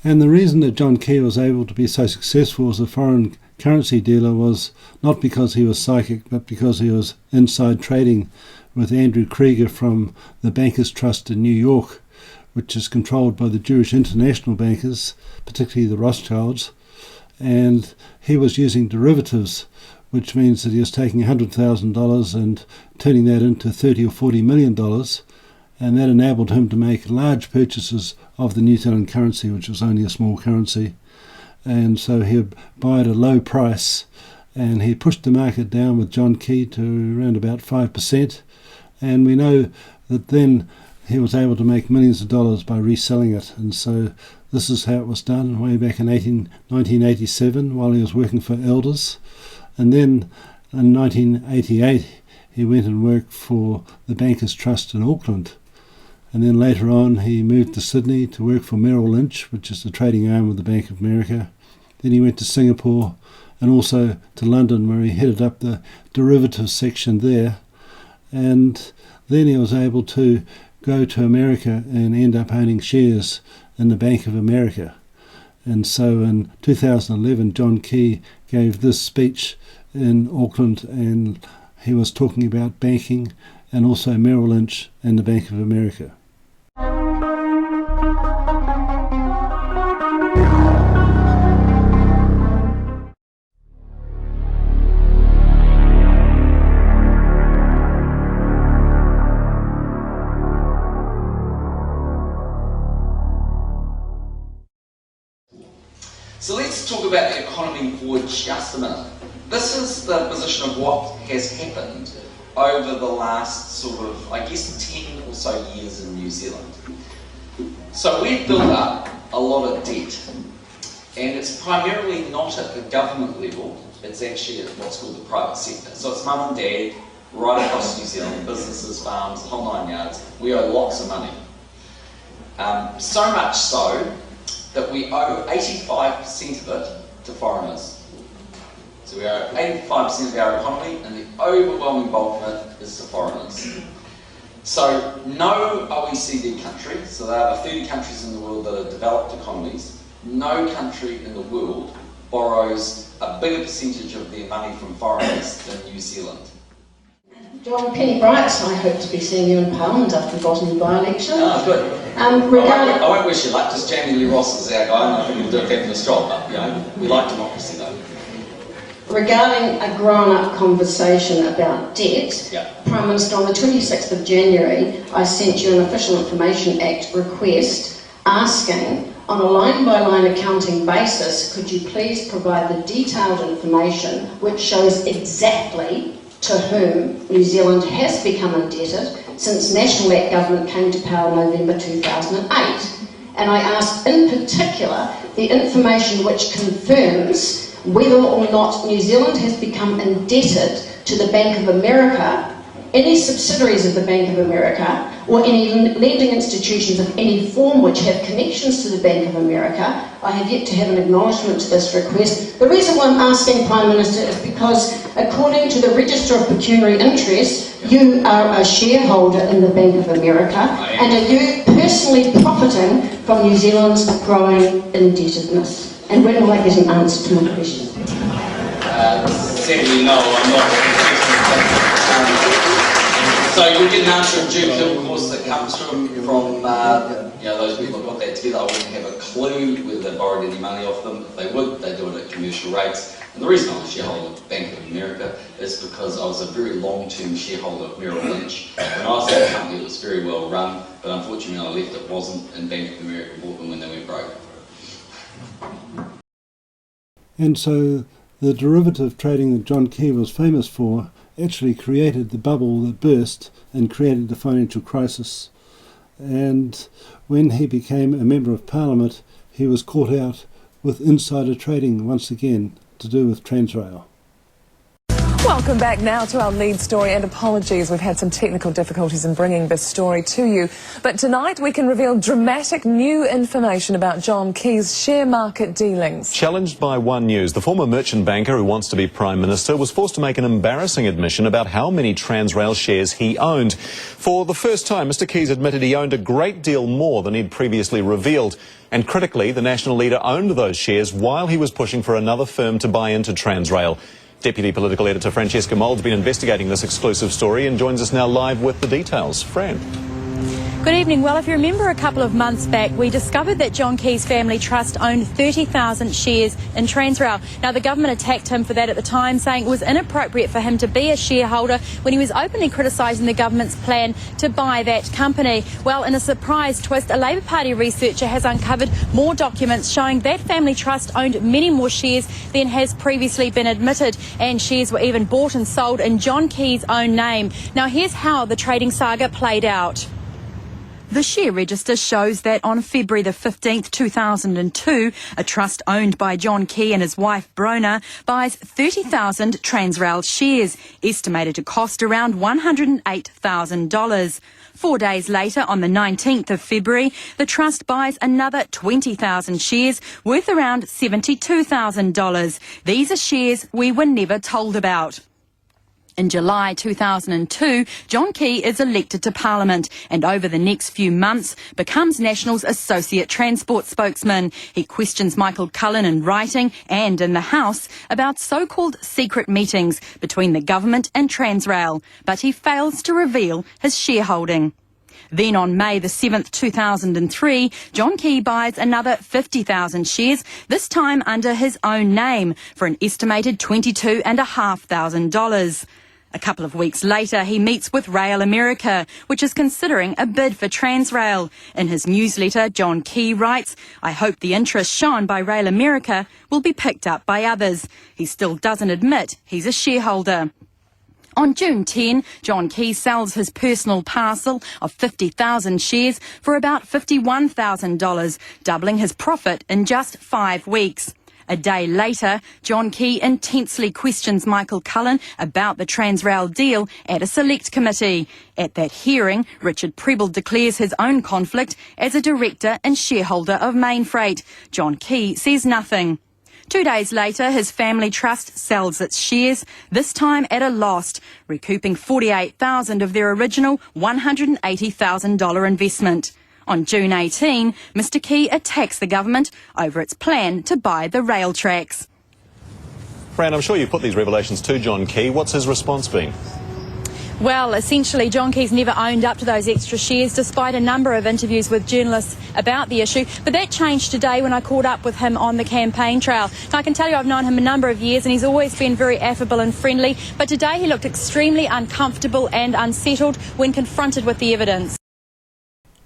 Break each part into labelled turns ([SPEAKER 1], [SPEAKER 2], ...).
[SPEAKER 1] And the reason that John Key was able to be so successful as a foreign currency dealer was not because he was psychic, but because he was inside trading with Andrew Krieger from the Bankers Trust in New York, which is controlled by the Jewish international bankers, particularly the Rothschilds. And he was using derivatives, which means that he was taking $100,000 and turning that into $30 or $40 million. And that enabled him to make large purchases of the New Zealand currency, which was only a small currency. And so he would buy at a low price, and he pushed the market down with John Key to around about 5%. And we know that then he was able to make millions of dollars by reselling it. And so this is how it was done way back in 1987 while he was working for Elders. And then in 1988, he went and worked for the Bankers Trust in Auckland. And then later on, he moved to Sydney to work for Merrill Lynch, which is the trading arm of the Bank of America. Then he went to Singapore and also to London, where he headed up the derivatives section there. And then he was able to go to America and end up owning shares in the Bank of America. And so in 2011, John Key gave this speech in Auckland, and he was talking about banking and also Merrill Lynch and the Bank of America.
[SPEAKER 2] So let's talk about the economy for just a minute. This is the position of what has happened over the last sort of, I guess, 10 or so years in New Zealand. So we've built up a lot of debt, and it's primarily not at the government level, it's actually at what's called the private sector. So it's mum and dad, right across New Zealand, businesses, farms, the whole 9 yards. We owe lots of money. So much so that we owe 85% of it to foreigners. So we owe 85% of our economy, and the overwhelming bulk of it is to foreigners. So no OECD country, so there are 30 countries in the world that are developed economies, no country in the world borrows a bigger percentage of their money from foreigners than New Zealand.
[SPEAKER 3] John, Penny Brights, I hope to be seeing you in Parliament after the Botany by-election.
[SPEAKER 2] Oh, good. I won't wish you luck, just Jamie Lee Ross is our guy, and I think he'll do a fabulous job, but, you know, we like democracy though.
[SPEAKER 3] Regarding a grown-up conversation about debt, Prime Minister, on the 26th of January, I sent you an Official Information Act request asking, on a line-by-line accounting basis, could you please provide the detailed information which shows exactly to whom New Zealand has become indebted since National Act Government came to power in November 2008. And I asked in particular the information which confirms whether or not New Zealand has become indebted to the Bank of America, any subsidiaries of the Bank of America, or any lending institutions of any form which have connections to the Bank of America. I have yet to have an acknowledgement to this request. The reason why I'm asking, Prime Minister, is because according to the Register of Pecuniary Interest, you are a shareholder in the Bank of America, and are you personally profiting from New Zealand's growing indebtedness? And when will I get an answer to my question?
[SPEAKER 2] Sadly, no, I'm not. So you'll get an answer in due course, of course, that comes from those people who put that together. I wouldn't have a clue whether they borrowed any money off them. If they would, they do it at commercial rates. And the reason I'm a shareholder of Bank of America is because I was a very long-term shareholder of Merrill Lynch. When I was at a company, it was very well run, but unfortunately when I left, it wasn't, and Bank of America bought them when they went broke.
[SPEAKER 1] And so the derivative trading that John Key was famous for actually created the bubble that burst and created the financial crisis. And when he became a member of Parliament, he was caught out with insider trading once again to do with Tranzrail.
[SPEAKER 4] Welcome back now to our lead story, and apologies, we've had some technical difficulties in bringing this story to you. But tonight we can reveal dramatic new information about John Key's share market dealings.
[SPEAKER 5] Challenged by One News, the former merchant banker who wants to be Prime Minister was forced to make an embarrassing admission about how many Tranzrail shares he owned. For the first time, Mr Keys admitted he owned a great deal more than he'd previously revealed. And critically, the National leader owned those shares while he was pushing for another firm to buy into Tranzrail. Deputy Political Editor Francesca Mold's been investigating this exclusive story and joins us now live with the details. Fran.
[SPEAKER 6] Good evening. Well, if you remember a couple of months back, we discovered that John Key's family trust owned 30,000 shares in Tranzrail. Now, the government attacked him for that at the time, saying it was inappropriate for him to be a shareholder when he was openly criticising the government's plan to buy that company. Well, in a surprise twist, a Labour Party researcher has uncovered more documents showing that family trust owned many more shares than has previously been admitted, and shares were even bought and sold in John Key's own name. Now, here's how the trading saga played out. The share register shows that on February the 15th, 2002, a trust owned by John Key and his wife Brona buys 30,000 Tranzrail shares, estimated to cost around $108,000. 4 days later, on the 19th of February, the trust buys another 20,000 shares worth around $72,000. These are shares we were never told about. In July 2002, John Key is elected to Parliament and over the next few months becomes National's Associate Transport Spokesman. He questions Michael Cullen in writing and in the House about so-called secret meetings between the government and Tranzrail, but he fails to reveal his shareholding. Then on May the 7th, 2003, John Key buys another 50,000 shares, this time under his own name, for an estimated $22,500. A couple of weeks later, he meets with Rail America, which is considering a bid for Tranzrail. In his newsletter, John Key writes, "I hope the interest shown by Rail America will be picked up by others." He still doesn't admit he's a shareholder. On June 10, John Key sells his personal parcel of 50,000 shares for about $51,000, doubling his profit in just 5 weeks. A day later, John Key intensely questions Michael Cullen about the Tranzrail deal at a select committee. At that hearing, Richard Prebble declares his own conflict as a director and shareholder of Mainfreight. John Key says nothing. 2 days later, his family trust sells its shares, this time at a loss, recouping $48,000 of their original $180,000 investment. On June 18, Mr Key attacks the government over its plan to buy the rail tracks.
[SPEAKER 5] Fran, I'm sure you put these revelations to John Key. What's his response been?
[SPEAKER 6] Well, essentially, John Key's never owned up to those extra shares, despite a number of interviews with journalists about the issue. But that changed today when I caught up with him on the campaign trail. Now, I can tell you I've known him a number of years and he's always been very affable and friendly. But today he looked extremely uncomfortable and unsettled when confronted with the evidence.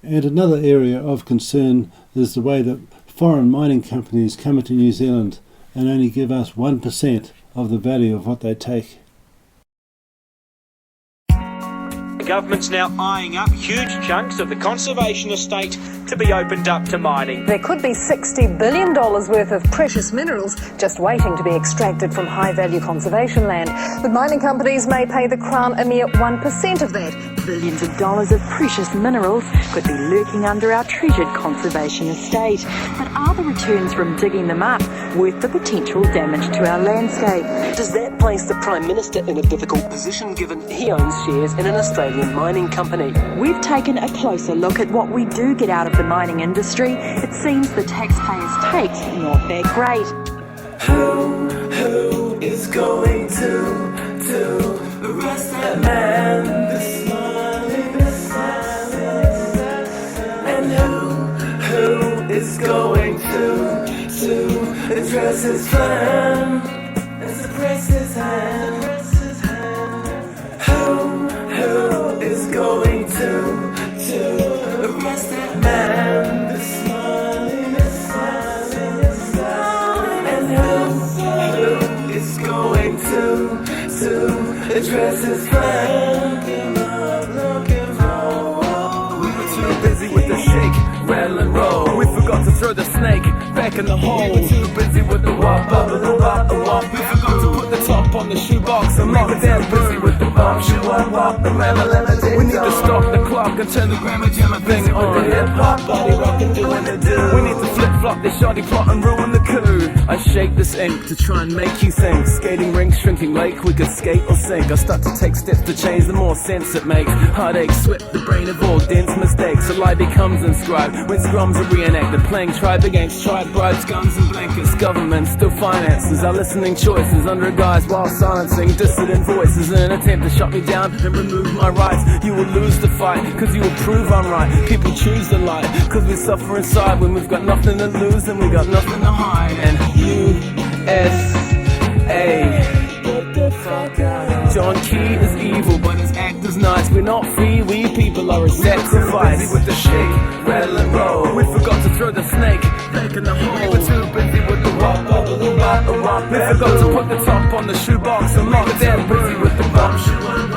[SPEAKER 1] And another area of concern is the way that foreign mining companies come into New Zealand and only give us 1% of the value of what they take.
[SPEAKER 7] The government's now eyeing up huge chunks of the conservation estate to be opened up to mining.
[SPEAKER 8] There could be $60 billion worth of precious minerals just waiting to be extracted from high-value conservation land. But mining companies may pay the Crown a mere 1% of that.
[SPEAKER 6] Billions of dollars of precious minerals could be lurking under our treasured conservation estate. But are the returns from digging them up worth the potential damage to our landscape?
[SPEAKER 9] Does that place the Prime Minister in a difficult position given he owns shares in an Australian mining company?
[SPEAKER 6] We've taken a closer look at what we do get out of the mining industry. It seems the taxpayers' take's not that great.
[SPEAKER 10] Who is going to arrest that man this morning? And who is going to address his plan and suppress his hand? Who is going to arrest that man this morning? And who is going to address his plan? We were too busy with the shake, rattle and roll. We forgot to throw the snake back in the hole. We were too busy with the wop, bubble, the wop, the wop. We forgot to put the top on the shoebox and make it We need to stop the clock and turn the grammar jammer thing on. Hip-hop, body rockin', doing the do. We need to flip-flop this shoddy plot and ruin the coup. I shake this ink to try and make you think. Skating rink, shrinking lake, we could skate or sink. I start to take steps to change, the more sense it makes. Heartache swept the brain of all dense mistakes. A lie becomes inscribed when scrums are reenacted. Playing tribe against tribe, bribes, guns and blankets. Government still finances our listening choices under a guise while silencing dissident voices in an attempt to shut me down and remove my rights. You will lose the fight, cause you will prove I'm right. People choose the light, cause we suffer inside when we've got nothing to lose and we got nothing to hide. And USA, John Key is evil, but his act is nice. We're not free, we people are a sacrifice. We were too busy with the shake, rattle and roll. We forgot to throw the snake back in the hole. We were too busy with the rock, we forgot to put the top on the shoebox and lock it down. Busy with the bump,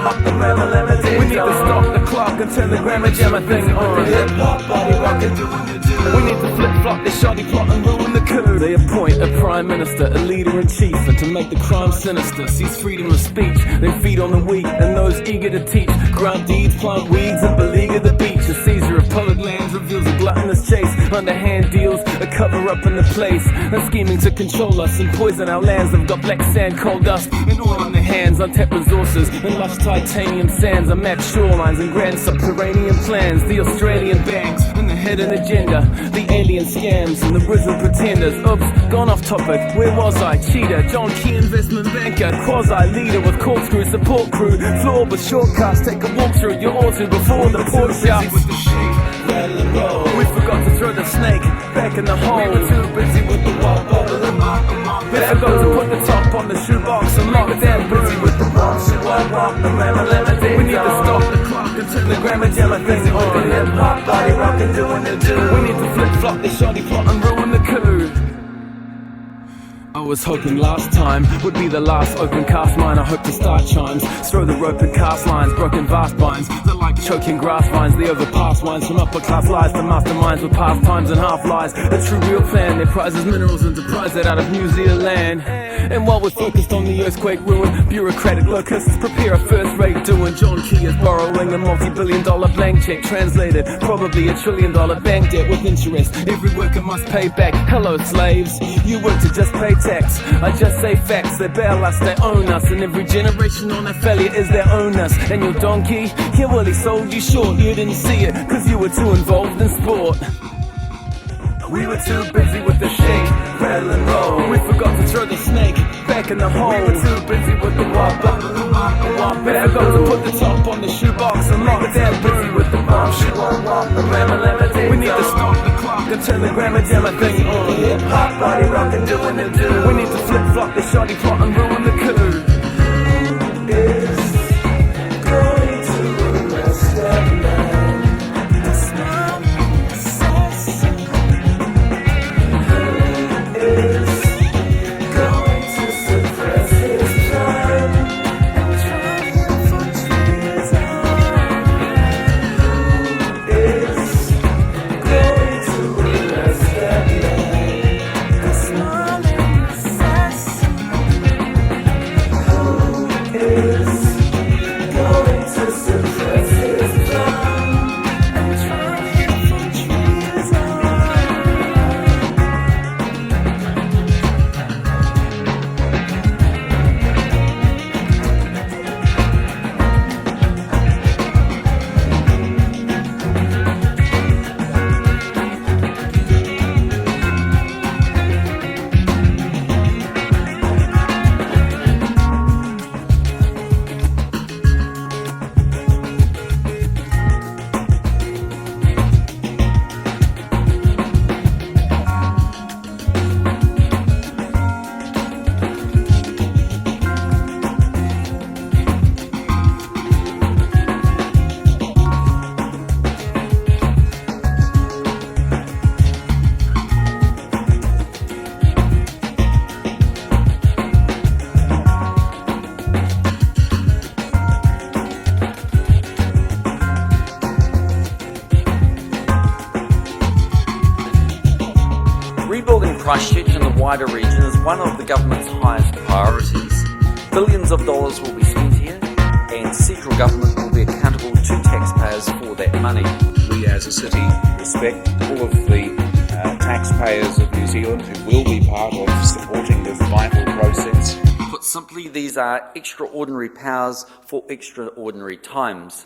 [SPEAKER 10] we need to stop the clock and turn the grammar jammer thing on. Hip-hop, body rockin', doing the do. We need to flip-flop this shoddy plot and ruin the coup. They appoint a prime minister, a leader-in-chief, and to make the crime sinister, seize freedom of speech. They feed on the weak and those eager to teach. Grant deeds, plant weeds, and beleaguer the beach. A seizure of public lands reveals a gluttonous chase. Underhand deals, a cover-up in the place. And scheming to control us and poison our lands. They've got black sand, coal dust, and oil on their hands. Untapped resources and lush titanium sands. Unmapped shorelines and grand subterranean plans. The Australian banks and the hidden agenda. The alien scams and the risen pretenders. Oops, gone off topic. Where was I? Cheater, John Key investment banker, quasi-leader with corkscrew support crew. Flawed with shortcuts, take a walk through your altar before the port shouts. We forgot to throw the snake back in the hole. We were too busy with the walk over the mark. We forgot to put the top on the shoebox and lock it down. Busy with the walk, we need to stop the clock and turn the grammar jammer thing on. Hip-hop, body rockin', doing the do. We need to flip-flop this shoddy plot and ruin the coup. I was hoping last time would be the last open cast line. I hope to start chimes, throw the rope and cast lines, broken vast binds. They're like choking grass vines, the overpass wines from upper class lies to masterminds with pastimes and half lies. A true real plan, their prizes minerals and to prize that out of New Zealand. And while we're focused on the earthquake ruin, bureaucratic locusts prepare a first-rate doing. John Key is borrowing a multi-billion-dollar blank check, translated probably $1 trillion bank debt with interest. Every worker must pay back. Hello, slaves, you work to just pay tax. I just say facts, they bail us, they own us. And every generation on that failure is their owners. And your donkey, yeah, well, he sold you short. You didn't see it, cause you were too involved in sport. We were too busy with the shake, rattle and roll. We forgot to throw the snake back in the hole. We were too busy with the wop, we forgot to put the top on the shoebox and lock it down. Busy with the bump, we need to stop the clock and turn the grammar jammer thing on. Hip-hop, body rockin', doing the do. We need to flip-flop the shoddy plot and ruin the coup. It's going to arrest that man.
[SPEAKER 11] Christchurch and the wider region is one of the government's highest priorities. Billions of dollars will be spent here, and central government will be accountable to taxpayers for that money.
[SPEAKER 12] We as a city respect all of the taxpayers of New Zealand who will be part of supporting this vital process.
[SPEAKER 11] Put simply, these are extraordinary powers for extraordinary times.